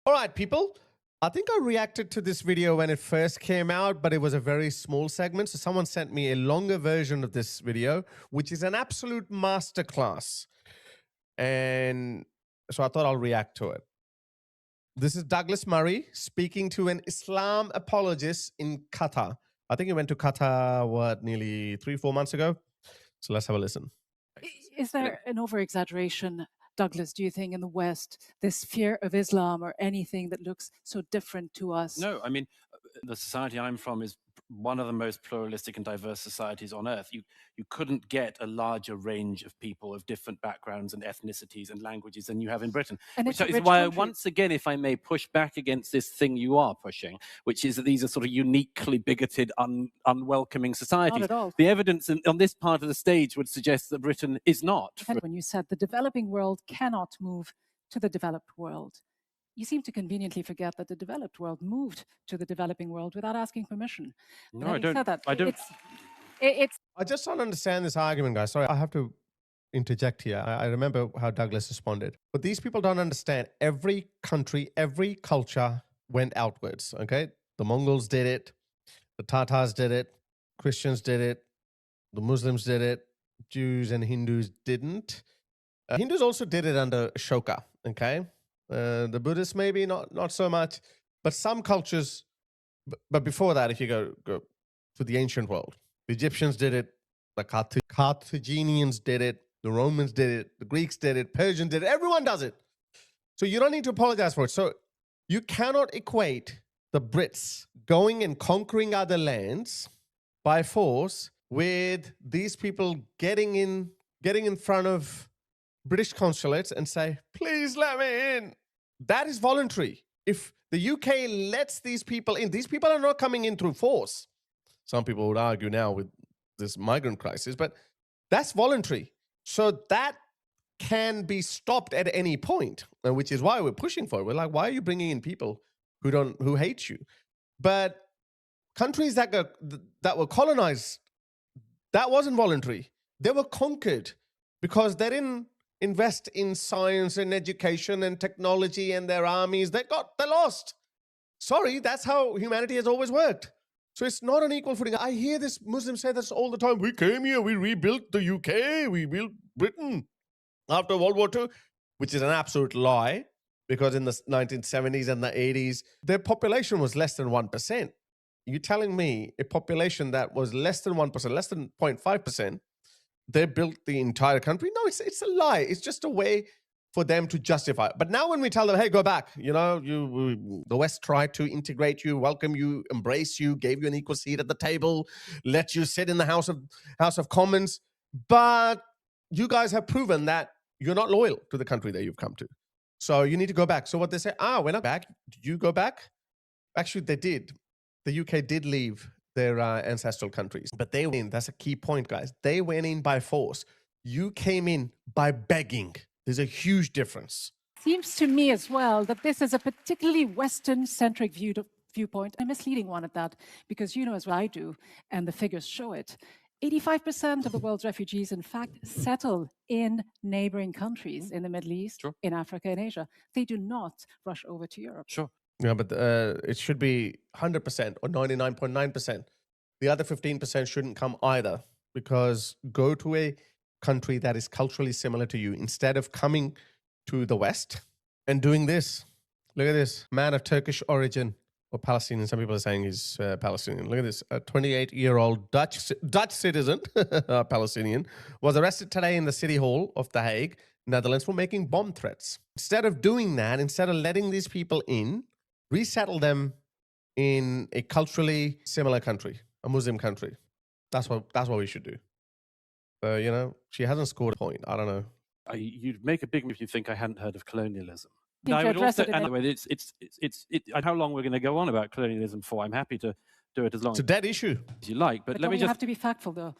All right, people. I think I reacted to this video when it first came out, but it was a very small segment. So someone sent me a longer version of this video, which is an absolute masterclass. And so I thought I'll react to it. This is Douglas Murray speaking to an Islam apologist in Qatar. I think he went to Qatar, nearly 3-4 months ago? So let's have a listen. Is there an over-exaggeration, Douglas, do you think, in the West, this fear of Islam or anything that looks so different to us? No, I mean, the society I'm from is one of the most pluralistic and diverse societies on earth. You couldn't get a larger range of people of different backgrounds and ethnicities and languages than you have in Britain. And Which it's a is rich why, country. once again, if I may push back against this thing you are pushing, which is that these are sort of uniquely bigoted, unwelcoming societies. Not at all. The evidence on this part of the stage would suggest that Britain is not. When you said the developing world cannot move to the developed world, you seem to conveniently forget that the developed world moved to the developing world without asking permission. No, I don't. I just don't understand this argument, guys. Sorry, I have to interject here. I remember how Douglas responded. But these people don't understand. Every country, every culture went outwards, okay? The Mongols did it. The Tatars did it. Christians did it. The Muslims did it. Jews and Hindus didn't. Hindus also did it under Ashoka, okay? The Buddhists maybe not so much, but some cultures. But before that, if you go to the ancient world, the Egyptians did it, the Carthaginians did it, the Romans did it, the Greeks did it, Persians did it. Everyone does it. So you don't need to apologize for it. So you cannot equate the Brits going and conquering other lands by force with these people getting in front of British consulates and say, please let me in. That is voluntary. If the UK lets these people in, these people are not coming in through force. Some people would argue now with this migrant crisis, but that's voluntary. So that can be stopped at any point, which is why we're pushing for it. We're like, why are you bringing in people who hate you? But countries that were colonized, that wasn't voluntary. They were conquered because they didn't invest in science and education and technology and their armies. They lost. Sorry, that's how humanity has always worked. So it's not an equal footing. I hear this Muslims say this all the time. We came here, we rebuilt the UK, we built Britain after World War II, which is an absolute lie, because in the 1970s and the 80s, their population was less than 1%. You're telling me a population that was less than 1%, less than 0.5%, they built the entire country? No, it's a lie. It's just a way for them to justify it. But now when we tell them, hey, go back, you know, the West tried to integrate you, welcome you, embrace you, gave you an equal seat at the table, let you sit in the House of Commons, but you guys have proven that you're not loyal to the country that you've come to. So you need to go back. So what they say, we're not back. Did you go back? Actually, they did. The UK did leave their ancestral countries, but they went in. That's a key point, guys. They went in by force. You came in by begging. There's a huge difference. Seems to me as well that this is a particularly Western-centric viewpoint, a misleading one at that, because you know as well I do, and the figures show it, 85% of the world's refugees, in fact, settle in neighboring countries in the Middle East, Sure. in Africa and Asia. They do not rush over to Europe. Sure. Yeah, but it should be 100% or 99.9%. The other 15% shouldn't come either, because go to a country that is culturally similar to you instead of coming to the West and doing this. Look at this man of Turkish origin or Palestinian. Some people are saying he's Palestinian. Look at this. A 28-year-old Dutch citizen, Palestinian, was arrested today in the City Hall of The Hague, Netherlands, for making bomb threats. Instead of doing that, instead of letting these people in, resettle them in a culturally similar country, a Muslim country. That's what we should do. You know, she hasn't scored a point. I don't know. You'd make a big move if you think I hadn't heard of colonialism. You I should would address also, it in and how long we're going to go on about colonialism for? I'm happy to do it as long It's a dead issue. as you like. But let me don't we just have to be factful, though?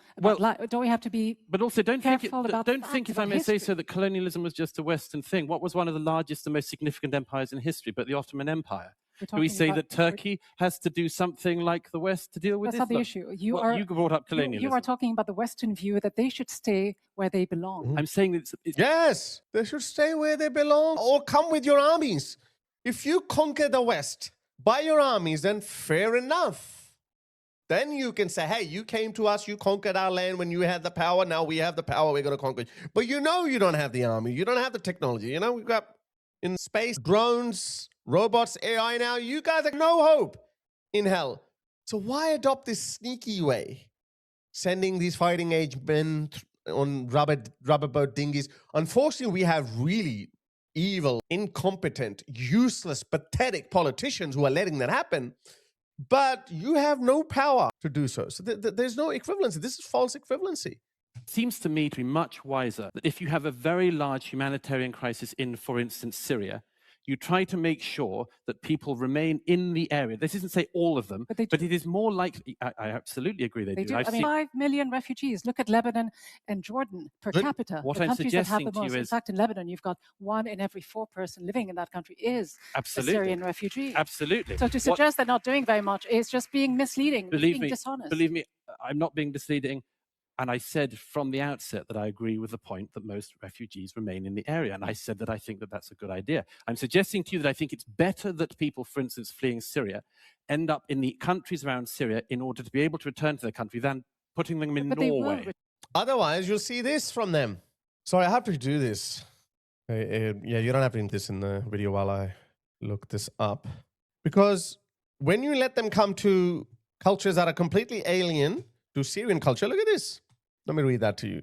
Don't we have to be But also, don't careful think, about don't facts, think, if I about may say history? so, that colonialism was just a Western thing. What was one of the largest and most significant empires in history but the Ottoman Empire? Do we say that Turkey has to do something like the West to deal with That's this? not the issue. You brought up colonialism. You are talking about the Western view that they should stay where they belong. I'm saying that Yes, they should stay where they belong or come with your armies. If you conquer the West by your armies, then fair enough. Then you can say, hey, you came to us, you conquered our land when you had the power. Now we have the power, we're going to conquer you. But you know you don't have the army. You don't have the technology. You know, we've got in space, drones, robots, AI now. You guys have no hope in hell. So why adopt this sneaky way? Sending these fighting age men on rubber boat dinghies. Unfortunately, we have really evil, incompetent, useless, pathetic politicians who are letting that happen. But you have no power to do so. So there's no equivalency. This is false equivalency. Seems to me to be much wiser that if you have a very large humanitarian crisis in, for instance, Syria, you try to make sure that people remain in the area. This isn't say all of them, but it is more likely. I absolutely agree they do. I mean, 5 million refugees. Look at Lebanon and Jordan per capita. What the I'm countries that have suggesting the to you most. In is, fact, in Lebanon, you've got 1 in every 4 person living in that country is a Syrian refugee. Absolutely. So to suggest they're not doing very much is just being misleading, being dishonest. Believe me, I'm not being misleading. And I said from the outset that I agree with the point that most refugees remain in the area. And I said that I think that that's a good idea. I'm suggesting to you that I think it's better that people, for instance, fleeing Syria, end up in the countries around Syria in order to be able to return to their country than putting them in Norway. Otherwise, you'll see this from them. So I have to do this. Yeah, you don't have to do this in the video while I look this up. Because when you let them come to cultures that are completely alien to Syrian culture, look at this. Let me read that to you.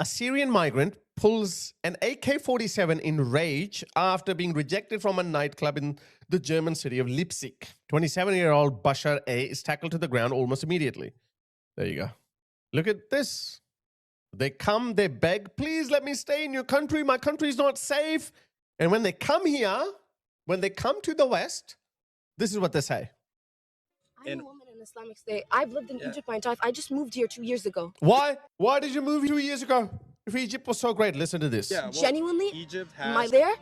A Syrian migrant pulls an AK-47 in rage after being rejected from a nightclub in the German city of Leipzig. 27-year-old Bashar A is tackled to the ground almost immediately. There you go. Look at this. They come, they beg, please let me stay in your country. My country is not safe. And when they come here, when they come to the West, this is what they say. I'm a woman in Islamic State. I've lived in Egypt my entire life. I just moved here 2 years ago. Why? Why did you move 2 years ago? If Egypt was so great, listen to this. Yeah, well, genuinely, Egypt has my there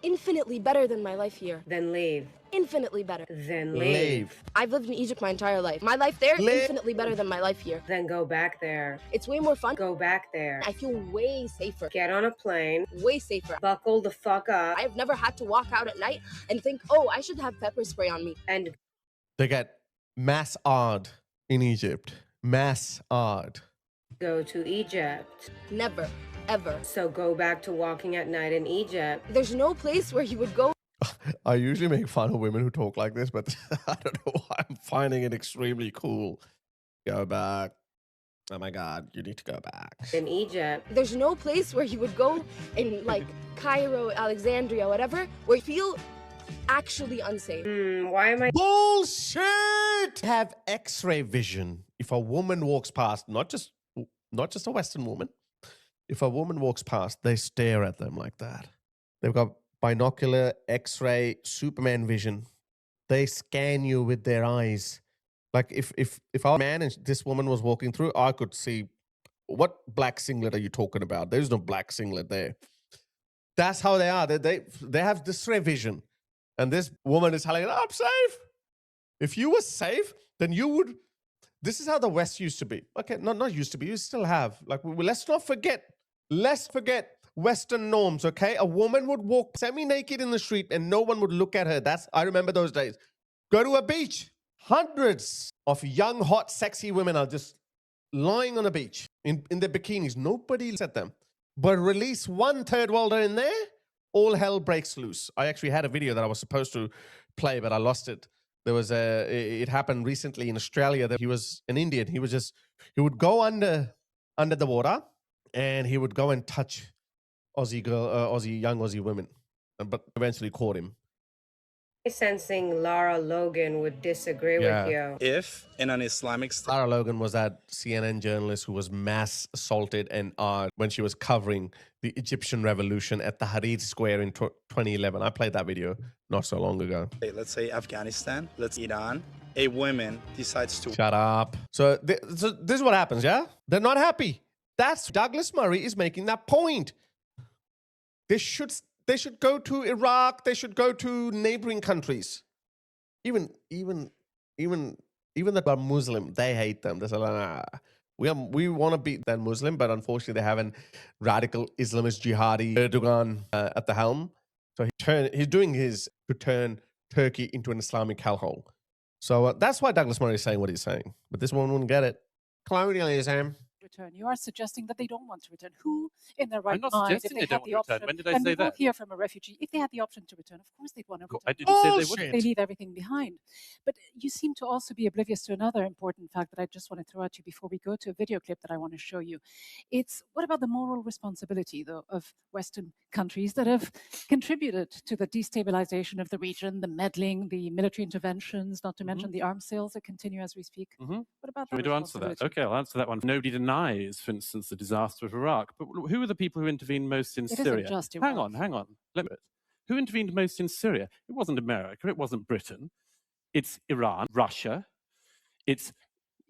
infinitely better than my life here. Then leave. Infinitely better. Then leave. I've lived in Egypt my entire life. My life there infinitely better than my life here. Then go back there. It's way more fun. Go back there. I feel way safer. Get on a plane. Way safer. Buckle the fuck up. I've never had to walk out at night and think, oh, I should have pepper spray on me. And they get massacred in Egypt. Massacred. Go to Egypt. Never, ever. So go back to walking at night in Egypt. There's no place where you would go. I usually make fun of women who talk like this, but I don't know why I'm finding it extremely cool. Go back. Oh my God, you need to go back. In Egypt. There's no place where you would go in like Cairo, Alexandria, whatever, where you feel actually unsafe. Why am I... Bullshit! Have X-ray vision. If a woman walks past, not just a Western woman, if a woman walks past, they stare at them like that. They've got binocular, X-ray, Superman vision. They scan you with their eyes. Like if our man and this woman was walking through, I could see, what black singlet are you talking about? There's no black singlet there. That's how they are. They have this X-ray vision. And this woman is telling, I'm safe. If you were safe, then you would. This is how the West used to be. Okay, not used to be. You still have. Like, let's not forget. Let's forget Western norms, okay? A woman would walk semi-naked in the street and no one would look at her. I remember those days. Go to a beach. Hundreds of young, hot, sexy women are just lying on a beach in their bikinis. Nobody looks at them. But release one third worlder in there, all hell breaks loose. I actually had a video that I was supposed to play, but I lost it. There was it happened recently in Australia that he was an Indian. He would go under the water and he would go and touch young Aussie women, but eventually caught him. Sensing Lara Logan would disagree with you. If in an Islamic state. Lara Logan was that CNN journalist who was mass assaulted and when she was covering the Egyptian revolution at the Tahrir Square in 2011. I played that video not so long ago. Let's say Afghanistan, let's say Iran. A woman decides to... Shut up. So this is what happens, yeah? They're not happy. That's Douglas Murray is making that point. They should go to Iraq. They should go to neighboring countries. Even that are Muslim, they hate them. They say, nah, we want to be then Muslim, but unfortunately they have an radical Islamist jihadi Erdogan at the helm. So he's doing his to turn Turkey into an Islamic hellhole. So that's why Douglas Murray is saying what he's saying. But this one wouldn't get it. Colonialism. Return. You are suggesting that they don't want to return. Who, in their right I'm not mind, if suggesting they they had don't the want to option, return. When did I and say we both that? hear from a refugee, if they had the option to return, of course they'd want to return. I didn't say they Bullshit. wouldn't. They leave everything behind. But you seem to also be oblivious to another important fact that I just want to throw at you before we go to a video clip that I want to show you. It's what about the moral responsibility, though, of Western countries that have contributed to the destabilization of the region, the meddling, the military interventions, not to mention the arms sales that continue as we speak? What about Should we that do answer that? responsibility? Okay, I'll answer that one. Nobody denies, for instance, the disaster of Iraq. But who are the people who intervened most in It isn't Syria? just Hang Iraq. on. Who intervened most in Syria? It wasn't America. It wasn't Britain. It's Iran, Russia. It's,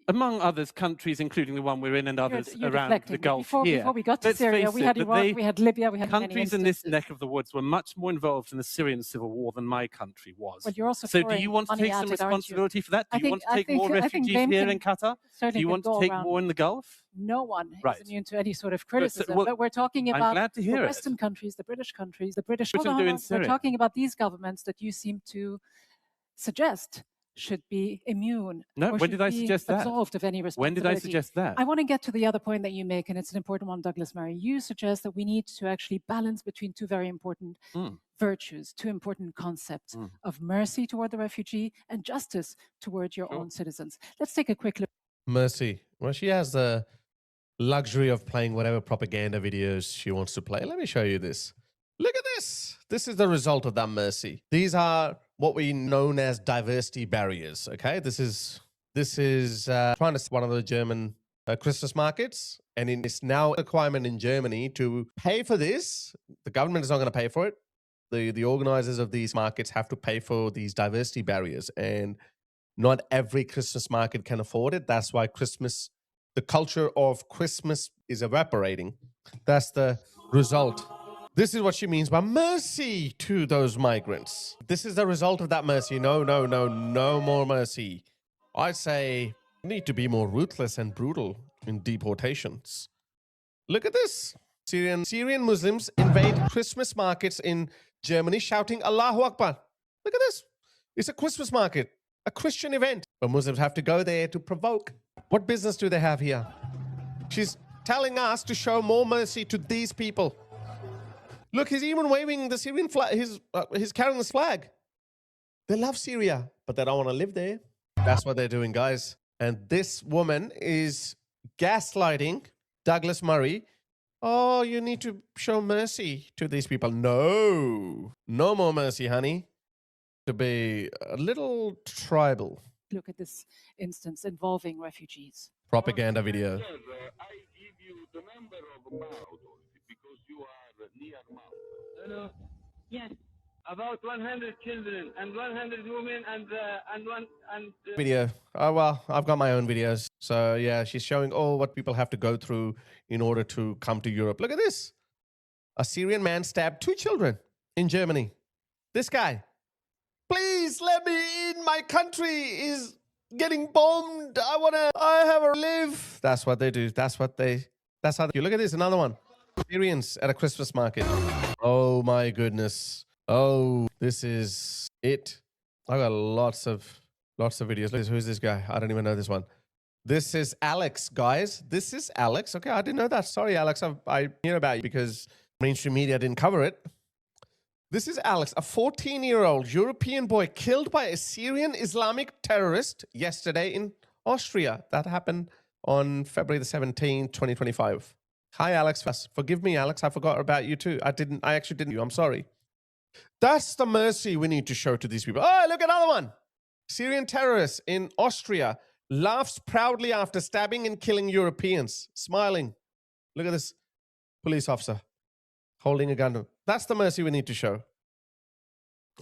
among others, countries, including the one we're in and others You're around deflecting. the Gulf Before here. we got to Let's Syria, face we it, had that Iraq, we had Libya, we had many countries in this instances. neck of the woods were much more involved in the Syrian civil war than my country was. Well, you're also So do throwing you want to money take at some it, aren't you? responsibility for that? Do you want to take more I think refugees blame here can in Qatar? Do certainly you can want to go take around. more in the Gulf? No one Right. is immune to any sort of criticism. well, but we're talking I'm about glad to the hear it. Western countries, the British countries, the British. Britain Hold on, do in We're Syria. talking about these governments that you seem to suggest should be immune. No, or when should did I be suggest that? absolved of any When responsibility. did I suggest that? I want to get to the other point that you make, and it's an important one, Douglas Murray. You suggest that we need to actually balance between two very important virtues, two important concepts of mercy toward the refugee and justice towards your own citizens. Let's take a quick look. Mercy. Well, she has the luxury of playing whatever propaganda videos she wants to play. Let me show you this. Look at this. This is the result of that mercy. These are what we known as diversity barriers. Okay, this is trying to one of the German Christmas markets, and it's now a requirement in Germany to pay for this. The government is not going to pay for it. The organizers of these markets have to pay for these diversity barriers, and not every Christmas market can afford it. That's why the culture of Christmas is evaporating. That's the result. This is what she means by mercy to those migrants. This is the result of that mercy. No more mercy. I say we need to be more ruthless and brutal in deportations. Look at this. Syrian Muslims invade Christmas markets in Germany shouting Allahu Akbar. Look at this. It's a Christmas market, a Christian event, but Muslims have to go there to provoke. What business do they have here? She's telling us to show more mercy to these people. Look, he's even waving the Syrian flag. He's carrying this flag. They love Syria, but they don't want to live there. That's what they're doing, guys. And this woman is gaslighting Douglas Murray. Oh, you need to show mercy to these people. No more mercy, honey. To be a little tribal. Look at this instance involving refugees. Propaganda video. I give you the number of Mao because you are near Mao. No. Yes. About 100 children and 100 women and Video. Oh, well, I've got my own videos. So, yeah, she's showing what people have to go through in order to come to Europe. Look at this. A Syrian man stabbed 2 children in Germany. This guy. Please let me in. My country is getting bombed. I have a live. That's what they do. That's how they look at this. Another one. Syrians at a Christmas market. Oh my goodness. Oh, this is it. I got lots of videos. Look, who's this guy? I don't even know this one. This is Alex, guys. This is Alex. Okay, I didn't know that. Sorry, Alex. I hear about you because mainstream media didn't cover it. This is Alex, a 14-year-old European boy killed by a Syrian Islamic terrorist yesterday in Austria. That happened on February the 17th, 2025. Hi, Alex. Forgive me, Alex. I forgot about you too. I actually didn't. I'm sorry. That's the mercy we need to show to these people. Oh, look, another one. Syrian terrorist in Austria laughs proudly after stabbing and killing Europeans, smiling. Look at this police officer holding a gun. That's the mercy we need to show.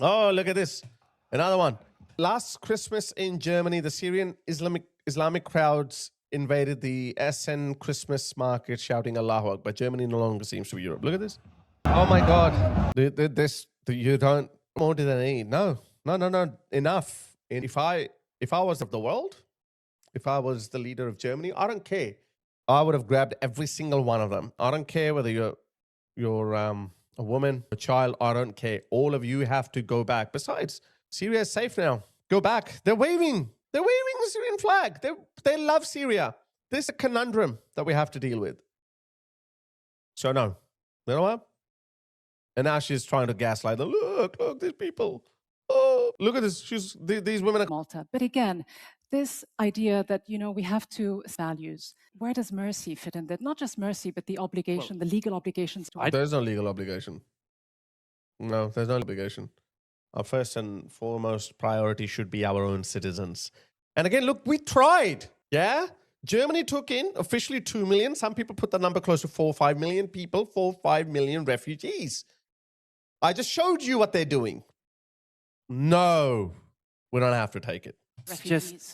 Oh, look at this. Another one. Last Christmas in Germany, the Syrian Islamic crowds invaded the Essen Christmas market shouting Allahu Akbar. Germany no longer seems to be Europe. Look at this. Oh my God. You don't more do they need. No. Enough. And if I was of the world, if I was the leader of Germany, I don't care. I would have grabbed every single one of them. I don't care whether you're a woman, a child, I don't care. All of you have to go back. Besides, Syria is safe now. Go back. They're waving the Syrian flag. They love Syria. This is a conundrum that we have to deal with. So no, you know what? And now she's trying to gaslight them. Look, these people. Oh, look at this. These women are Malta. But again, this idea that, we have to values, where does mercy fit in that? Not just mercy, but the obligation, the legal obligations to There's no legal obligation. No, there's no obligation. Our first and foremost priority should be our own citizens. And again, look, we tried. Yeah? Germany took in officially 2 million. Some people put the number close to 4 or 5 million people, 4 or 5 million refugees. I just showed you what they're doing. No, we don't have to take it.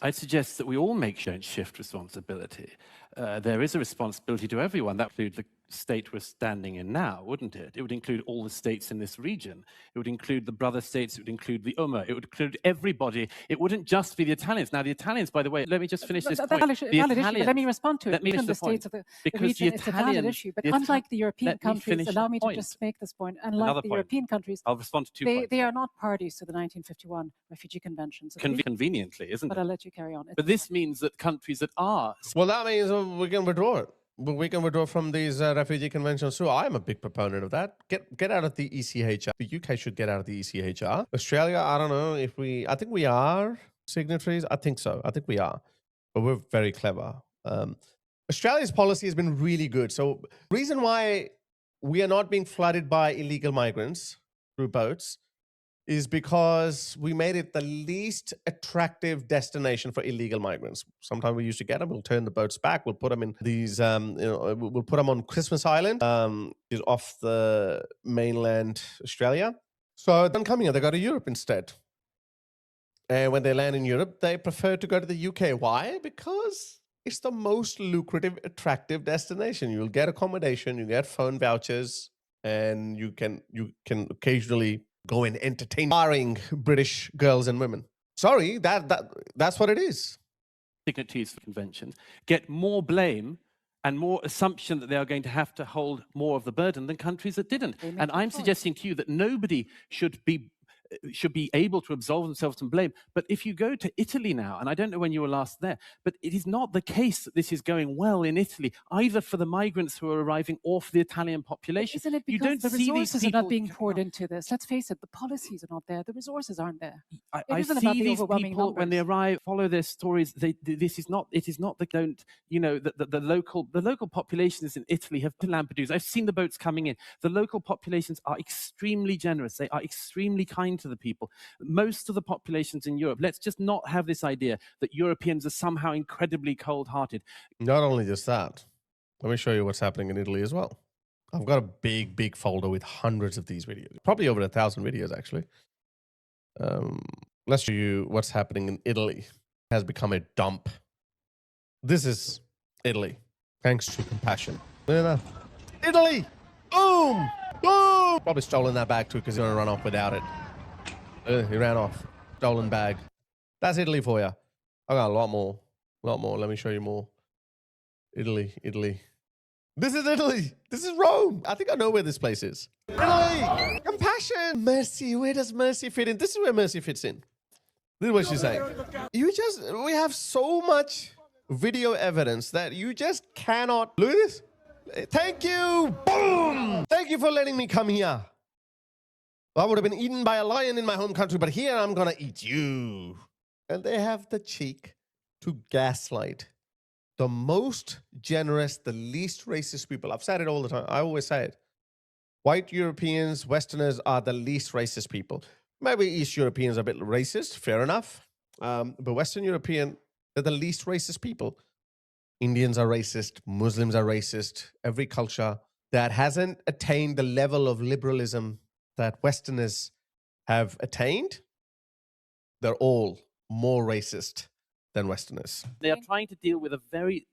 I suggest that we all make sure and shift responsibility. There is a responsibility to everyone. That would include the state we're standing in now, wouldn't it? It would include all the states in this region. It would include the brother states. It would include the Ummah. It would include everybody. It wouldn't just be the Italians. Now, the Italians, by the way, let me just finish this point. Valid issue, but let me respond to it. Let me Even finish the the states point. of the Because region, it's a valid issue. But unlike the European countries, allow me to just make this point. Unlike the European countries, I'll respond to 2 points. they are not parties to the 1951 Refugee Convention. So Conveniently, isn't but it? I'll let you carry on. But this means that countries that are... Well, that means we can withdraw it. We can withdraw from these refugee conventions too. I'm a big proponent of that. Get out of the ECHR. The UK should get out of the ECHR. Australia, I don't know if I think we are signatories. I think so. I think we are. But we're very clever. Australia's policy has been really good. So reason why we are not being flooded by illegal migrants through boats is because we made it the least attractive destination for illegal migrants. Sometimes we used to get them, we'll turn the boats back, we'll put them in these, we'll put them on Christmas Island, is off the mainland Australia. So then coming here, they go to Europe instead. And when they land in Europe, they prefer to go to the UK. Why? Because it's the most lucrative, attractive destination. You'll get accommodation, you get phone vouchers, and you can occasionally go and entertain aspiring British girls and women. Sorry, that's what it is. Signatories for conventions get more blame and more assumption that they are going to have to hold more of the burden than countries that didn't. And I'm suggesting to you that nobody should be able to absolve themselves from blame. But if you go to Italy now, and I don't know when you were last there, but it is not the case that this is going well in Italy, either for the migrants who are arriving or for the Italian population. Isn't it because the resources are not being poured into this? Let's face it, the policies are not there. The resources aren't there. I see these people when they arrive, follow their stories. It is not the don't, the local populations in Italy have to Lampedusa. I've seen the boats coming in. The local populations are extremely generous. They are extremely kind to the people. Most of the populations in Europe, let's just not have this idea that Europeans are somehow incredibly cold-hearted. Not only just that, let me show you what's happening in Italy as well. I've got a big folder with hundreds of these videos, probably over 1,000 videos actually. Let's show you what's happening in Italy. It has become a dump. This is Italy, thanks to compassion. Look at that. Italy! Boom! Boom! Probably stolen that bag too because he's going to run off without it. He ran off. Stolen bag. That's Italy for you. I got a lot more. Let me show you more. Italy. This is Italy. This is Rome. I think I know where this place is. Italy! Compassion! Mercy. Where does mercy fit in? This is where mercy fits in. This is what she's saying. We have so much video evidence that you just cannot. Look at this. Thank you. Boom! Thank you for letting me come here. I would have been eaten by a lion in my home country, but here I'm going to eat you. And they have the cheek to gaslight the most generous, the least racist people. I've said it all the time. I always say it. White Europeans, Westerners are the least racist people. Maybe East Europeans are a bit racist, fair enough. But Western European, they're the least racist people. Indians are racist. Muslims are racist. Every culture that hasn't attained the level of liberalism that Westerners have attained, they're all more racist than Westerners. They are trying to deal with a very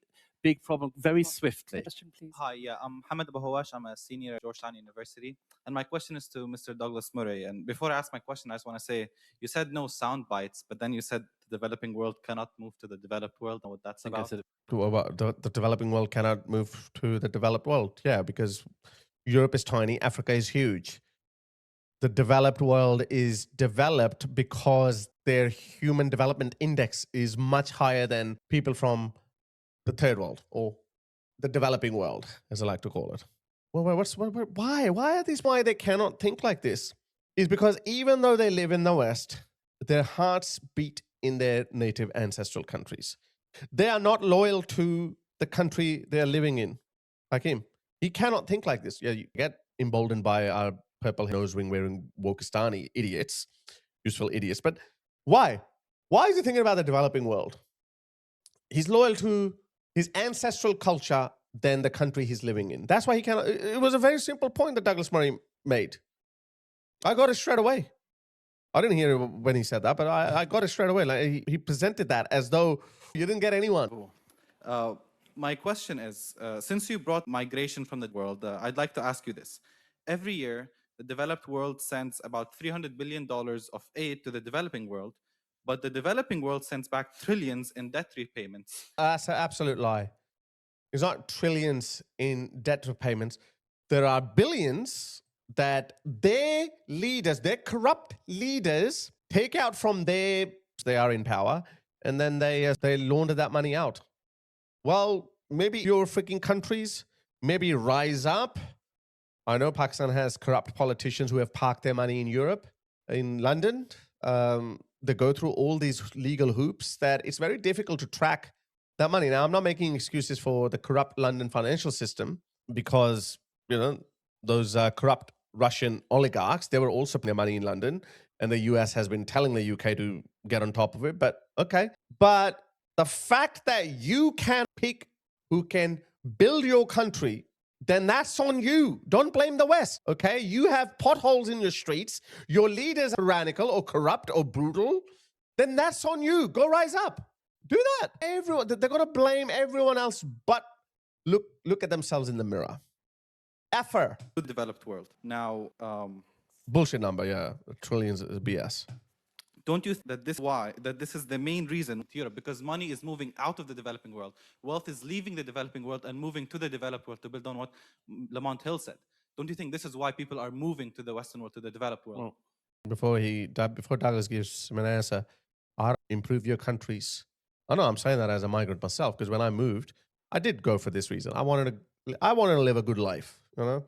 big problem very swiftly. Question, please. Hi, I'm Hamad Bahawash. I'm a senior at Georgetown University. And my question is to Mr. Douglas Murray. And before I ask my question, I just want to say, you said no sound bites, but then you said the developing world cannot move to the developed world. What that's about? The developing world cannot move to the developed world. Yeah, because Europe is tiny, Africa is huge. The developed world is developed because their human development index is much higher than people from the third world or the developing world, as I like to call it. Well, why? Why are these? Why they cannot think like this is because even though they live in the West, their hearts beat in their native ancestral countries. They are not loyal to the country they are living in. Like him, he cannot think like this. Yeah, you get emboldened by our purple nose ring wearing Wokistani idiots, useful idiots. But why? Why is he thinking about the developing world? He's loyal to his ancestral culture than the country he's living in. That's why he cannot. It was a very simple point that Douglas Murray made. I got it straight away. I didn't hear it when he said that, but I got it straight away. Like he presented that as though you didn't get anyone. My question is, since you brought migration from the world, I'd like to ask you this. Every year, the developed world sends about $300 billion of aid to the developing world, but the developing world sends back trillions in debt repayments. That's an absolute lie. It's not trillions in debt repayments. There are billions that their leaders, their corrupt leaders, take out from they are in power, and then they launder that money out. Well, maybe your freaking countries, maybe rise up. I know Pakistan has corrupt politicians who have parked their money in Europe, in London. They go through all these legal hoops that it's very difficult to track that money. Now, I'm not making excuses for the corrupt London financial system because, you know, those corrupt Russian oligarchs, they were also putting their money in London, and the US has been telling the UK to get on top of it. But okay. But the fact that you can pick who can build your country, then that's on you. Don't blame the West, okay? You have potholes in your streets, your leaders are tyrannical or corrupt or brutal, then that's on you. Go rise up. Do that. Everyone, they're going to blame everyone else, but look at themselves in the mirror. Effort. The developed world. Now, bullshit number, yeah. Trillions is BS. Don't you think that this is the main reason to Europe? Because money is moving out of the developing world. Wealth is leaving the developing world and moving to the developed world, to build on what Lamont Hill said. Don't you think this is why people are moving to the Western world, to the developed world? Well, before Douglas gives him an answer, I improve your countries. I know I'm saying that as a migrant myself, because when I moved, I did go for this reason. I wanted to live a good life. You know,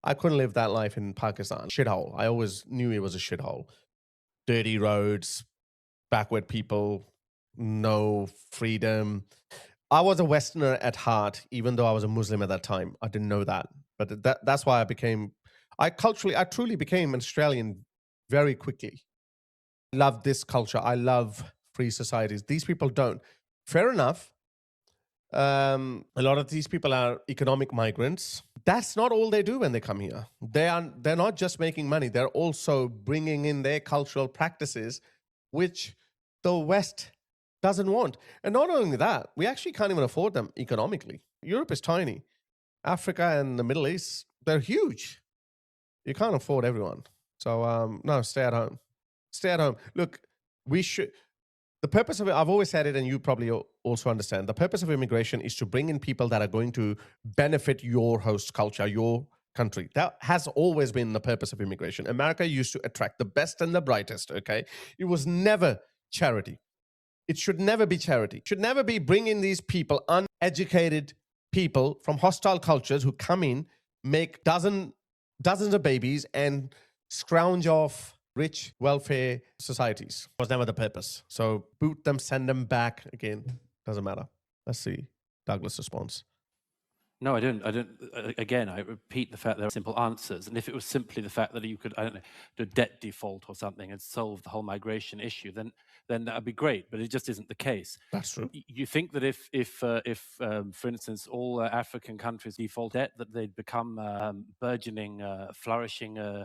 I couldn't live that life in Pakistan. Shithole. I always knew it was a shithole. Dirty roads, backward people, no freedom. I was a Westerner at heart, even though I was a Muslim at that time. I didn't know that. But that's why I truly became an Australian very quickly. I love this culture. I love free societies. These people don't. Fair enough. A lot of these people are economic migrants. That's not all they do when they come here. They're not just making money. They're also bringing in their cultural practices, which the West doesn't want. And not only that, we actually can't even afford them economically. Europe is tiny. Africa and the Middle East, they're huge. You can't afford everyone. So no, stay at home. Stay at home. Look, the purpose of it, I've always said it, and you probably also understand, the purpose of immigration is to bring in people that are going to benefit your host culture, your country. That has always been the purpose of immigration. America used to attract the best and the brightest, okay? It was never charity. It should never be charity. It should never be bringing these people, uneducated people from hostile cultures who come in, make dozens of babies, and scrounge off rich welfare societies. Was never the purpose. So boot them, send them back again. Doesn't matter. Let's see Douglas' response. No, I don't. Again, I repeat the fact there are simple answers. And if it was simply the fact that you could, I don't know, do a debt default or something and solve the whole migration issue, then that would be great. But it just isn't the case. That's true. You think that if for instance, all African countries default debt, that they'd become burgeoning, flourishing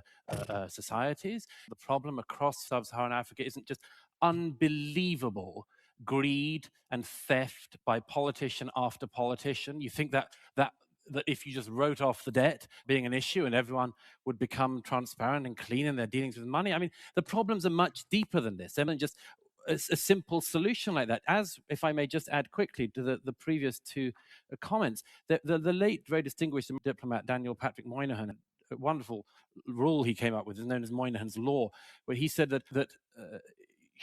societies? The problem across sub-Saharan Africa isn't just unbelievable greed and theft by politician after politician. You think that if you just wrote off the debt being an issue and everyone would become transparent and clean in their dealings with money? I mean, the problems are much deeper than this. They're not just a simple solution like that. As, if I may just add quickly to the previous two comments, the late, very distinguished diplomat Daniel Patrick Moynihan, a wonderful rule he came up with is known as Moynihan's Law, where he said that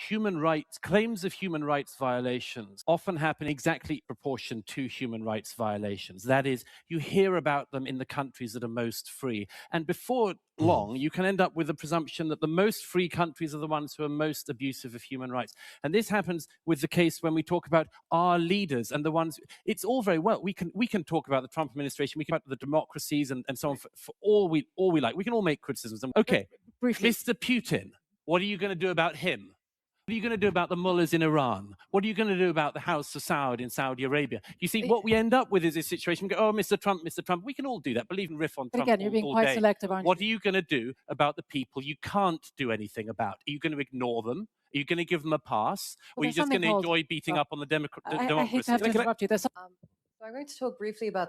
human rights, claims of human rights violations often happen exactly proportion to human rights violations. That is, you hear about them in the countries that are most free. And before long, you can end up with the presumption that the most free countries are the ones who are most abusive of human rights. And this happens with the case when we talk about our leaders and the ones, it's all very well. We can talk about the Trump administration, we can talk about the democracies and so on for all we like. We can all make criticisms. Okay, Briefly. Mr. Putin, what are you going to do about him? What are you going to do about the mullahs in Iran? What are you going to do about the House of Saud in Saudi Arabia? You see, what we end up with is a situation, we go, oh, Mr. Trump, Mr. Trump. We can all do that. Believe and riff on But Trump again, you're being all quite day. selective, aren't What you? are you going to do about the people you can't do anything about? Are you going to ignore them? Are you going to give them a pass? Or Well, are you there's just going to something called- enjoy beating up on the I hate to have to democracy? interrupt you. There's So I'm going to talk briefly about,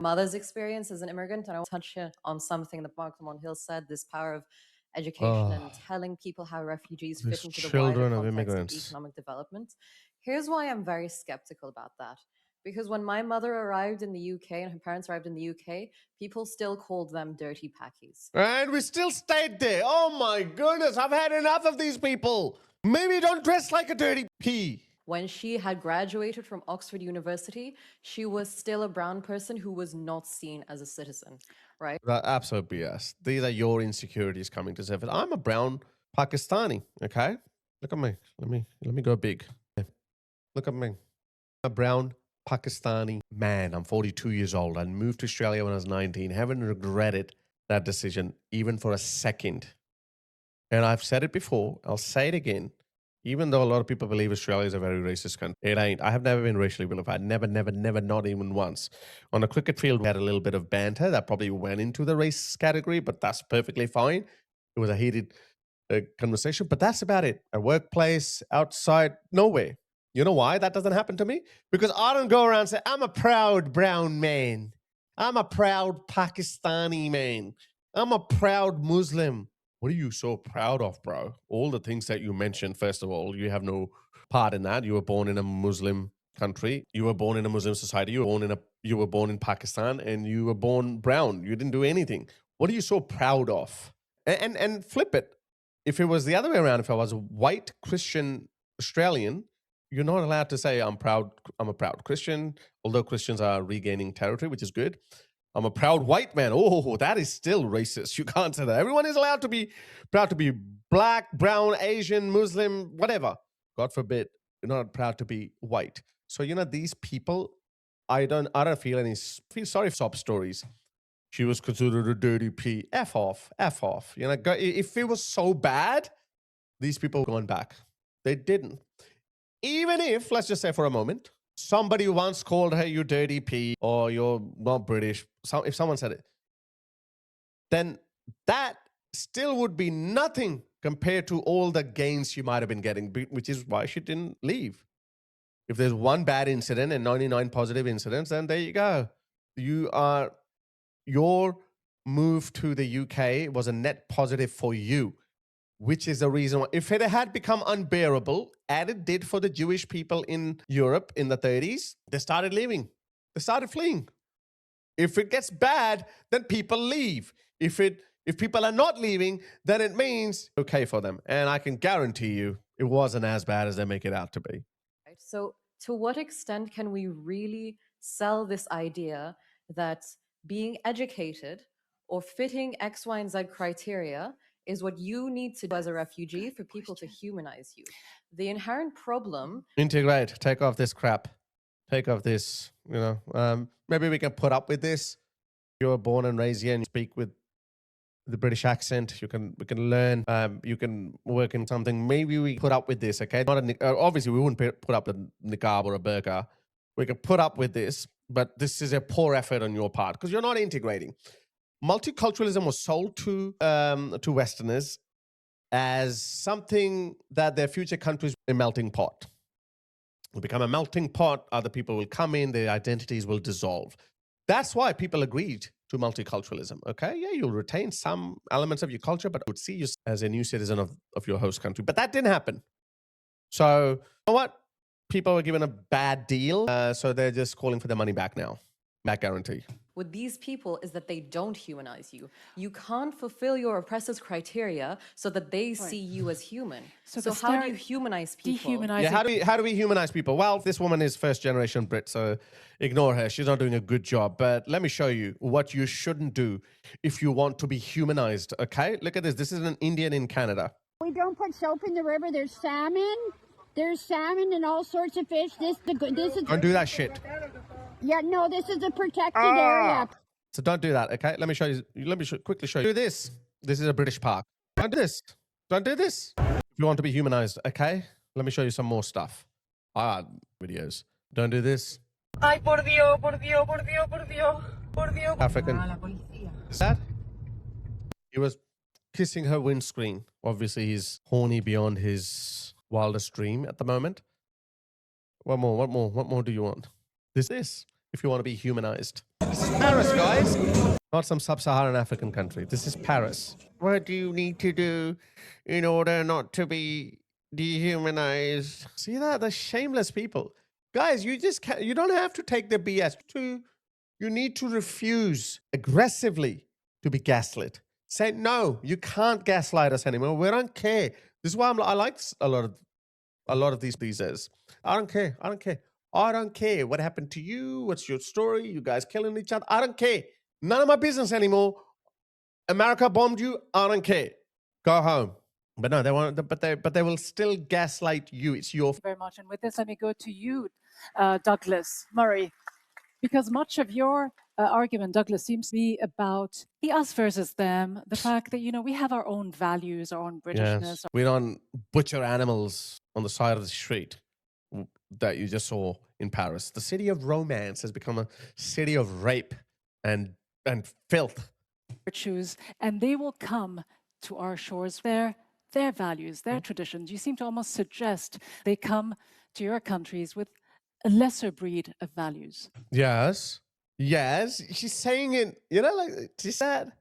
mother's experience as an immigrant, and I want to touch here on something that Mark Lamont Hill said: this power of education and telling people how refugees fit These into the children wider of context of immigrants. economic development. Here's why I'm very skeptical about that. Because when my mother arrived in the UK and her parents arrived in the UK, people still called them dirty packies. And we still stayed there. Oh my goodness, I've had enough of these people. Maybe don't dress like a dirty pea. When she had graduated from Oxford University, she was still a brown person who was not seen as a citizen, right? That absolute BS. These are your insecurities coming to surface. I'm a brown Pakistani, okay? Look at me. Let me go big. Look at me. A brown Pakistani man. I'm 42 years old. I moved to Australia when I was 19. Haven't regretted that decision even for a second. And I've said it before. I'll say it again. Even though a lot of people believe Australia is a very racist country, it ain't. I have never been racially vilified. Never, not even once. On a cricket field, we had a little bit of banter that probably went into the race category, but that's perfectly fine. It was a heated conversation, but that's about it. A workplace, outside, nowhere. You know why that doesn't happen to me? Because I don't go around and say, I'm a proud brown man. I'm a proud Pakistani man. I'm a proud Muslim. What are you so proud of, bro? All the things that you mentioned, first of all, you have no part in that. You were born in a Muslim country. You were born in a Muslim society. You were born in Pakistan, and you were born brown. You didn't do anything. What are you so proud of? And flip it. If it was the other way around, if I was a white Christian Australian, you're not allowed to say I'm proud. I'm a proud Christian, although Christians are regaining territory, which is good. I'm a proud white man. Oh, that is still racist. You can't say that. Everyone is allowed to be proud to be black, brown, Asian, Muslim, whatever. God forbid, you're not proud to be white. So, these people, I don't feel sorry for sob stories. She was considered a dirty pea. F off. If it was so bad, these people gone back. They didn't. Even if, let's just say for a moment, somebody once called her you dirty pea or you're not British, if someone said it, then that still would be nothing compared to all the gains she might have been getting, which is why she didn't leave. If there's one bad incident and 99 positive incidents, then there you go. Your move to the UK was a net positive for you, which is the reason why, if it had become unbearable, as it did for the Jewish people in Europe in the 30s, they started leaving. They started fleeing. If it gets bad, then people leave. If people are not leaving, then it means okay for them. And I can guarantee you it wasn't as bad as they make it out to be. Right. So to what extent can we really sell this idea that being educated or fitting X, Y, and Z criteria is what you need to do as a refugee for people to humanize you? The inherent problem... Integrate. Take off this crap. Take off this, maybe we can put up with this. You were born and raised here and you speak with the British accent. We can learn. You can work in something. Maybe we put up with this, okay? Obviously, we wouldn't put up a niqab or a burqa. We could put up with this, but this is a poor effort on your part because you're not integrating. Multiculturalism was sold to Westerners as something that their future countries a melting pot. Will become a melting pot. Other people will come in. Their identities will dissolve. That's why people agreed to multiculturalism. Okay, yeah, you'll retain some elements of your culture, but would see you as a new citizen of your host country. But that didn't happen. So, you know what? People were given a bad deal, so they're just calling for their money back now. Back guarantee. With these people is that they don't humanize you. You can't fulfill your oppressors' criteria so that they see you as human. So how do you humanize people? Yeah, how do we humanize people? Well, this woman is first generation Brit, so ignore her. She's not doing a good job. But let me show you what you shouldn't do if you want to be humanized. Okay, look at this. This is an Indian in Canada. We don't put soap in the river. There's salmon. There's salmon and all sorts of fish. This is. Don't do that shit. Yeah, no, this is a protected area. So don't do that, okay? Let me show you. Let me quickly show you. Do this. This is a British park. Don't do this. Don't do this. If you want to be humanized, okay? Let me show you some more stuff. Videos. Don't do this. Ay, por Dios, por Dios, por Dios, por Dios, por Dios. African. Is that? He was kissing her windscreen. Obviously, he's horny beyond his wildest dream at the moment. What more? What more? What more do you want? This, if you want to be humanized. This is Paris, guys. Not some sub-Saharan African country. This is Paris. What do you need to do in order not to be dehumanized? See that? The shameless people. Guys, you just can't, you don't have to take the BS. You need to refuse aggressively to be gaslit. Say, no, you can't gaslight us anymore. We don't care. This is why I like a lot of these days. I don't care. I don't care. I don't care what happened to you. What's your story? You guys killing each other. I don't care. None of my business anymore. America bombed you. I don't care. Go home. But no, they want. But they will still gaslight you. It's your. Very much. And with this, let me go to you, Douglas Murray, because much of your argument, Douglas, seems to be about the us versus them. The fact that we have our own values, our own Britishness. Yes. We don't butcher animals on the side of the street that you just saw in Paris. The city of romance has become a city of rape and filth. Virtues, and they will come to our shores. Their values, their traditions. You seem to almost suggest they come to your countries with a lesser breed of values. Yes. Yes. She's saying it, like she said.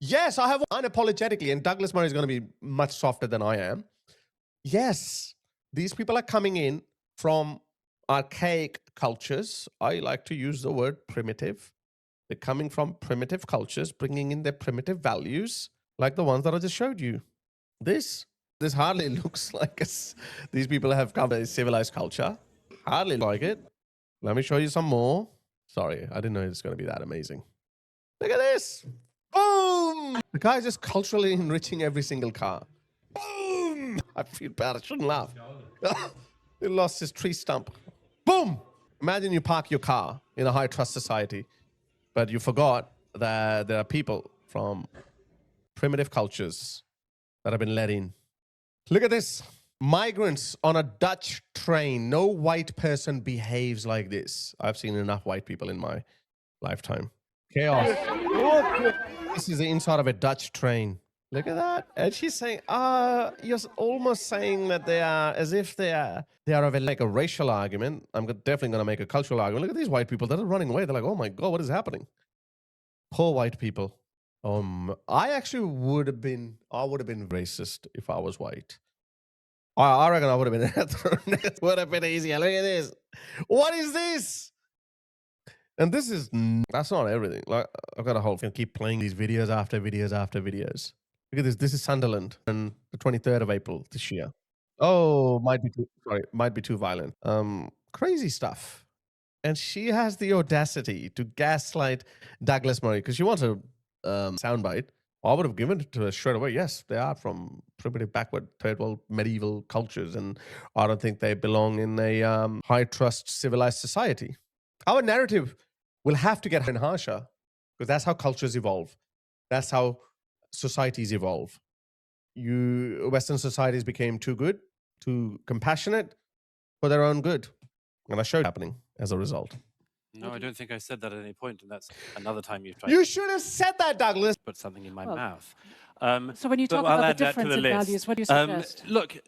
Yes, I have unapologetically, and Douglas Murray is going to be much softer than I am. Yes, these people are coming in from archaic cultures. I like to use the word primitive. They're coming from primitive cultures, bringing in their primitive values, like the ones that I just showed you. This hardly looks like these people have come to a civilized culture. Hardly like it. Let me show you some more. Sorry, I didn't know it was going to be that amazing. Look at this. Boom! The guy's just culturally enriching every single car. Boom! I feel bad. I shouldn't laugh. He lost his tree stump. Boom! Imagine you park your car in a high trust society, but you forgot that there are people from primitive cultures that have been let in. Look at this. Migrants on a Dutch train. No white person behaves like this. I've seen enough white people in my lifetime. Chaos. This is the inside of a Dutch train. Look at that. And she's saying, you're almost saying that they are, as if they are of a racial argument. I'm definitely going to make a cultural argument. Look at these white people that are running away. They're like, oh my God, what is happening? Poor white people. I actually would have been racist if I was white. I reckon I would have been, it would have been easier. Look at this. What is this? And that's not everything. Like, I've got a whole thing. Keep playing these videos after videos after videos. Look at this. This is Sunderland on the 23rd of April this year. Oh, might be too violent. Crazy stuff. And she has the audacity to gaslight Douglas Murray because she wants a soundbite. I would have given it to her straight away. Yes, they are from primitive, backward, third world, medieval cultures, and I don't think they belong in a high trust, civilized society. Our narrative will have to get harsher because that's how cultures evolve. That's how societies evolve. Western societies became too good, too compassionate for their own good, and I showed it happening as a result. No, I don't think I said that at any point, and that's another time you've tried. You should have said that, Douglas. Put something in my mouth. So when you talk about the difference in values, what do you suggest? Look,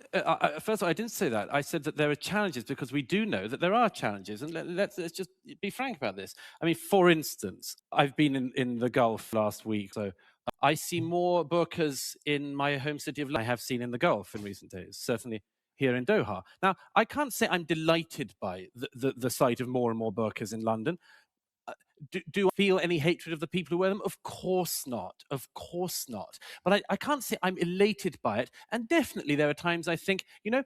first of all, I didn't say that. I said that there are challenges because we do know that there are challenges, and let's just be frank about this. I mean, for instance, I've been in the Gulf last week, so I see more burqas in my home city of London I have seen in the Gulf in recent days. Certainly, here in Doha. Now, I can't say I'm delighted by the sight of more and more burqas in London. Do I feel any hatred of the people who wear them? Of course not. Of course not. But I can't say I'm elated by it. And definitely there are times I think, you know,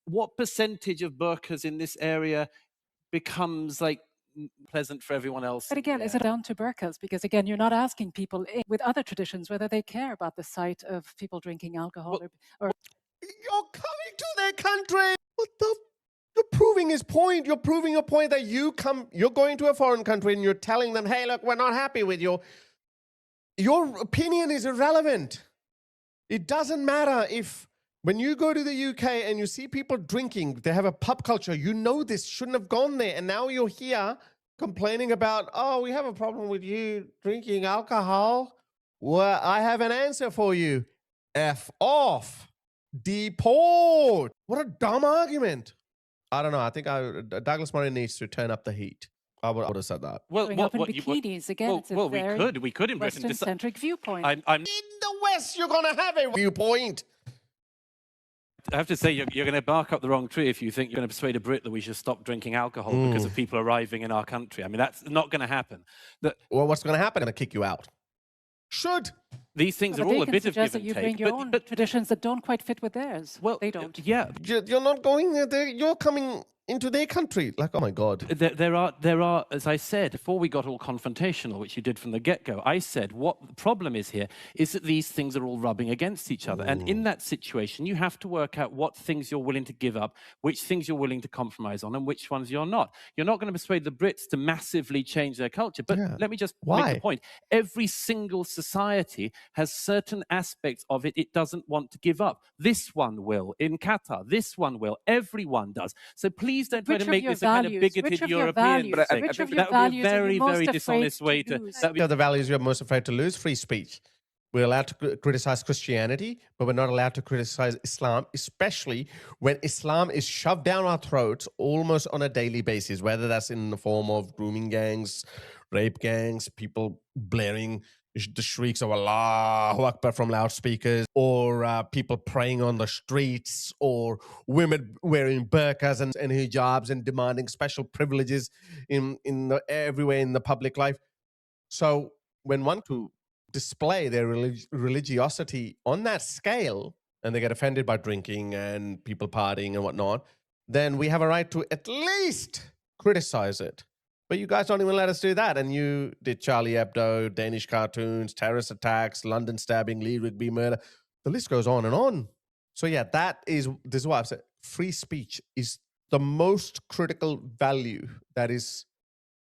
what percentage of burqas in this area becomes like pleasant for everyone else? But again, is it down to burqas? Because again, you're not asking people with other traditions whether they care about the sight of people drinking alcohol or You're coming to their country. What the? You're proving his point. You're proving your point that you're going to a foreign country and you're telling them, hey, look, we're not happy with you. Your opinion is irrelevant. It doesn't matter if when you go to the UK and you see people drinking, they have a pub culture, you know this shouldn't have gone there. And now you're here complaining about, oh, we have a problem with you drinking alcohol. Well, I have an answer for you. F off. Deport. What a dumb argument. I don't know. I think Douglas Murray needs to turn up the heat. I would have said that. Well, showing up in bikinis. Again, it's a very we could in Britain. Western-centric viewpoint. I'm in the West, you're going to have a viewpoint. I have to say, you're going to bark up the wrong tree if you think you're going to persuade a Brit that we should stop drinking alcohol because of people arriving in our country. I mean, that's not going to happen. Well, what's going to happen? They're going to kick you out. Should. These things are all a bit of give and take. You bring your own traditions that don't quite fit with theirs. Well, they don't. Yeah. You're not going there. You're coming into their country. Like, oh my God. There are, as I said, before we got all confrontational, which you did from the get-go, I said what the problem is here is that these things are all rubbing against each other. And in that situation, you have to work out what things you're willing to give up, which things you're willing to compromise on, and which ones you're not. You're not going to persuade the Brits to massively change their culture. But let me just make the point. Every single society has certain aspects of it doesn't want to give up. This one will. In Qatar, this one will. Everyone does. So please don't try to make this a kind of bigoted European thing. That would be a very, very dishonest way to... The other values you're most afraid to lose, free speech. We're allowed to criticize Christianity, but we're not allowed to criticize Islam, especially when Islam is shoved down our throats almost on a daily basis, whether that's in the form of grooming gangs, rape gangs, people blaring the shrieks of Allahu Akbar from loudspeakers, or people praying on the streets, or women wearing burqas and hijabs and demanding special privileges everywhere in the public life. So when one to display their religiosity on that scale, and they get offended by drinking and people partying and whatnot, then we have a right to at least criticize it. But you guys don't even let us do that. And you did Charlie Hebdo, Danish cartoons, terrorist attacks, London stabbing, Lee Rigby murder. The list goes on and on. So yeah, this is why I've said free speech is the most critical value that is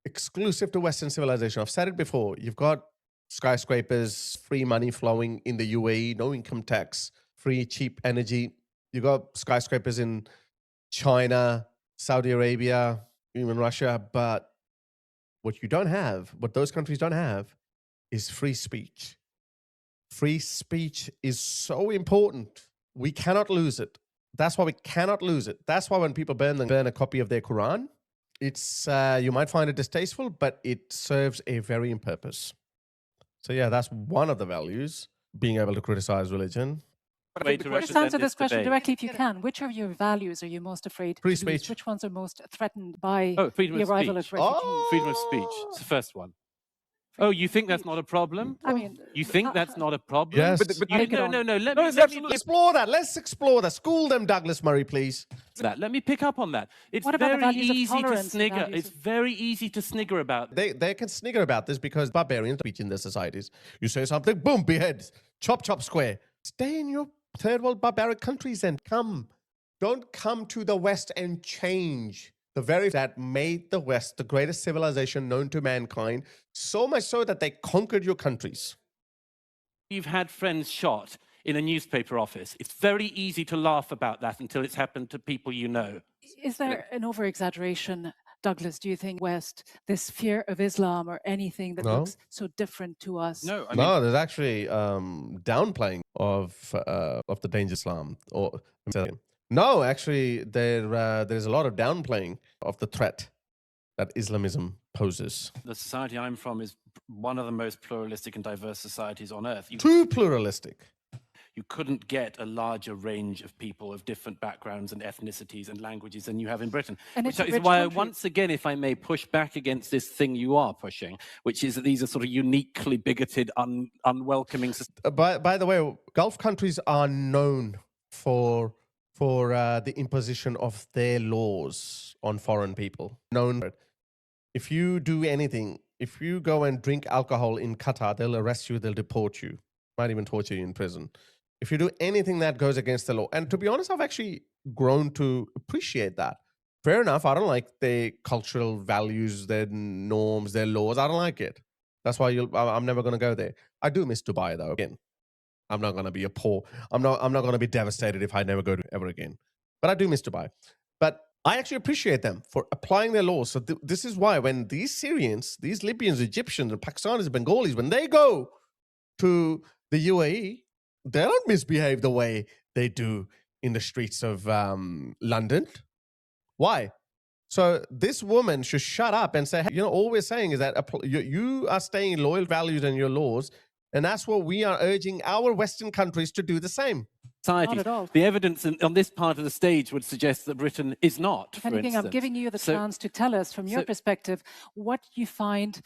exclusive to Western civilization. I've said it before. You've got skyscrapers, free money flowing in the UAE, no income tax, free cheap energy. You've got skyscrapers in China, Saudi Arabia, even Russia, but what you don't have, what those countries don't have, is free speech. Free speech is so important. We cannot lose it. That's why we cannot lose it. That's why when people burn a copy of their Quran, it's you might find it distasteful, but it serves a varying purpose. So yeah, that's one of the values, being able to criticize religion. Just answer this question directly if you can. Which of your values are you most afraid to lose? Which ones are most threatened by the arrival of refugees? Freedom of speech. It's the first one. Oh, you think that's not a problem? I mean, you think that's not a problem? Yes. No. Let me explore that. Let's explore that. School them, Douglas Murray, please. Let me pick up on that. It's what about very the values easy of to tolerance snigger. It's very easy to snigger about. They can snigger about this because barbarians speech in their societies. You say something, boom, behead, chop, square. Stay in your third world barbaric countries and don't come to the West and change the very that made the West the greatest civilization known to mankind, so much so that they conquered your countries. You've had friends shot in a newspaper office. It's very easy to laugh about that until it's happened to people you know. Is there an over-exaggeration, Douglas, do you think, West, this fear of Islam or anything that looks so different to us? No, there's actually downplaying of the danger of Islam. No, actually, there's a lot of downplaying of the threat that Islamism poses. The society I'm from is one of the most pluralistic and diverse societies on earth. Too pluralistic. you couldn't get a larger range of people of different backgrounds and ethnicities and languages than you have in Britain. And Which it's a is rich why, country. once again, if I may push back against this thing you are pushing, which is that these are sort of uniquely bigoted, unwelcoming. By the way, Gulf countries are known for the imposition of their laws on foreign people. Known for it. If you do anything, if you go and drink alcohol in Qatar, they'll arrest you, they'll deport you, might even torture you in prison. If you do anything that goes against the law, and to be honest, I've actually grown to appreciate that. Fair enough, I don't like their cultural values, their norms, their laws. I don't like it. That's why I'm never going to go there. I do miss Dubai, though. Again, I'm not going to be I'm not going to be devastated if I never go to ever again. But I do miss Dubai. But I actually appreciate them for applying their laws. So this is why when these Syrians, these Libyans, Egyptians, and Pakistanis, Bengalis, when they go to the UAE, they don't misbehave the way they do in the streets of London. Why? So this woman should shut up and say, hey, all we're saying is that you are staying loyal values and your laws, and that's what we are urging our Western countries to do the same. Not at all. The evidence on this part of the stage would suggest that Britain is not. If anything, I'm giving you the chance to tell us, from your perspective, what you find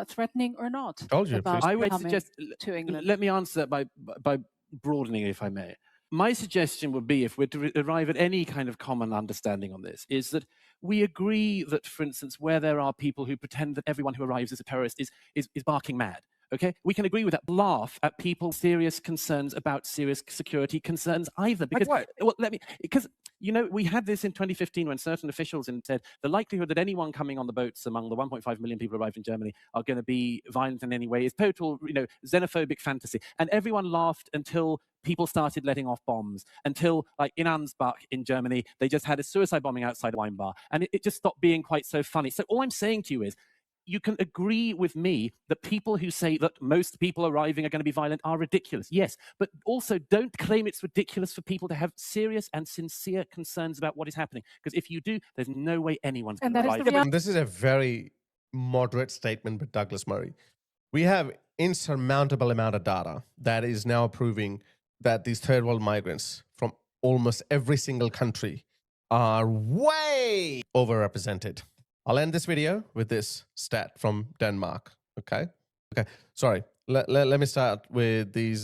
threatening or not. Told you. I would suggest, to England. let me answer that by broadening it, if I may. My suggestion would be, if we're to arrive at any kind of common understanding on this, is that we agree that, for instance, where there are people who pretend that everyone who arrives is a terrorist is barking mad. Okay, we can agree with that. Laugh at people's serious concerns about serious security concerns either. Because, well, because we had this in 2015 when certain officials said the likelihood that anyone coming on the boats among the 1.5 million people who arrived in Germany are going to be violent in any way is total, xenophobic fantasy. And everyone laughed until people started letting off bombs, until, like in Ansbach in Germany, they just had a suicide bombing outside a wine bar, and it just stopped being quite so funny. So all I'm saying to you is, you can agree with me that people who say that most people arriving are going to be violent are ridiculous. Yes, but also don't claim it's ridiculous for people to have serious and sincere concerns about what is happening. Because if you do, there's no way anyone's going to arrive. And this is a very moderate statement by Douglas Murray. We have insurmountable amount of data that is now proving that these third world migrants from almost every single country are way overrepresented. I'll end this video with this stat from Denmark. Okay. Sorry. Let me start with these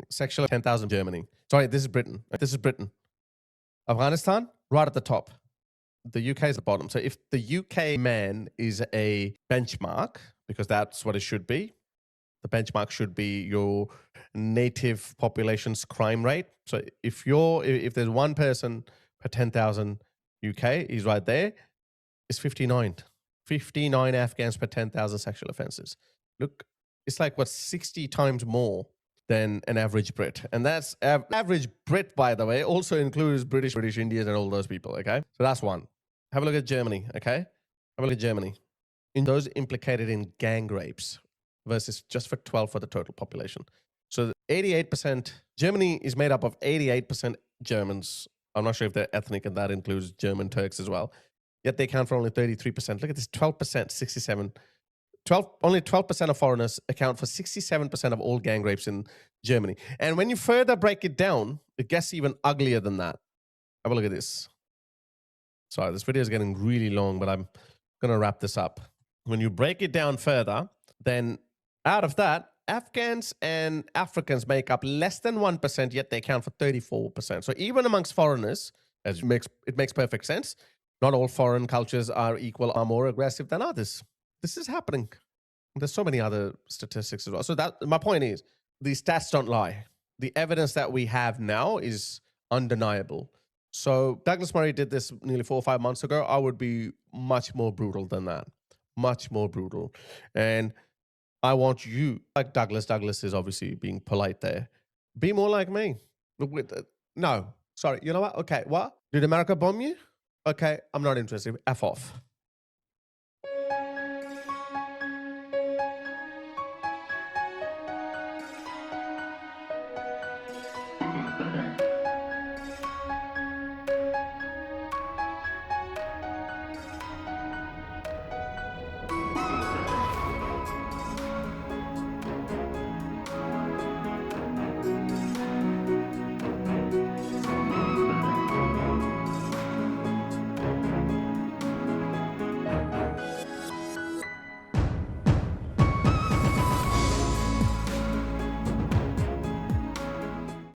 sexual 10,000 Germany. Sorry, this is Britain. Afghanistan, right at the top. The UK is at the bottom. So if the UK man is a benchmark, because that's what it should be, the benchmark should be your native population's crime rate. So if there's one person per 10,000 UK, he's right there. It's 59. 59 Afghans per 10,000 sexual offenses. Look, it's like, 60 times more than an average Brit. And that's average Brit, by the way, also includes British Indians and all those people, okay? So that's one. Have a look at Germany, okay? Have a look at Germany. In those implicated in gang rapes versus just for 12 for the total population. So 88%, Germany is made up of 88% Germans. I'm not sure if they're ethnic, and that includes German Turks as well. Yet they account for only 33%. Look at this, 12%, 67. Only 12% of foreigners account for 67% of all gang rapes in Germany. And when you further break it down, it gets even uglier than that. Have a look at this. Sorry, this video is getting really long, but I'm going to wrap this up. When you break it down further, then out of that, Afghans and Africans make up less than 1%, yet they account for 34%. So even amongst foreigners, it makes perfect sense. Not all foreign cultures are equal or more aggressive than others. This is happening. There's so many other statistics as well. So my point is, these stats don't lie. The evidence that we have now is undeniable. So Douglas Murray did this nearly 4 or 5 months ago. I would be much more brutal than that. Much more brutal. And I want you, like Douglas is obviously being polite there. Be more like me. No, sorry. You know what? Okay, what? Did America bomb you? Okay, I'm not interested. F off.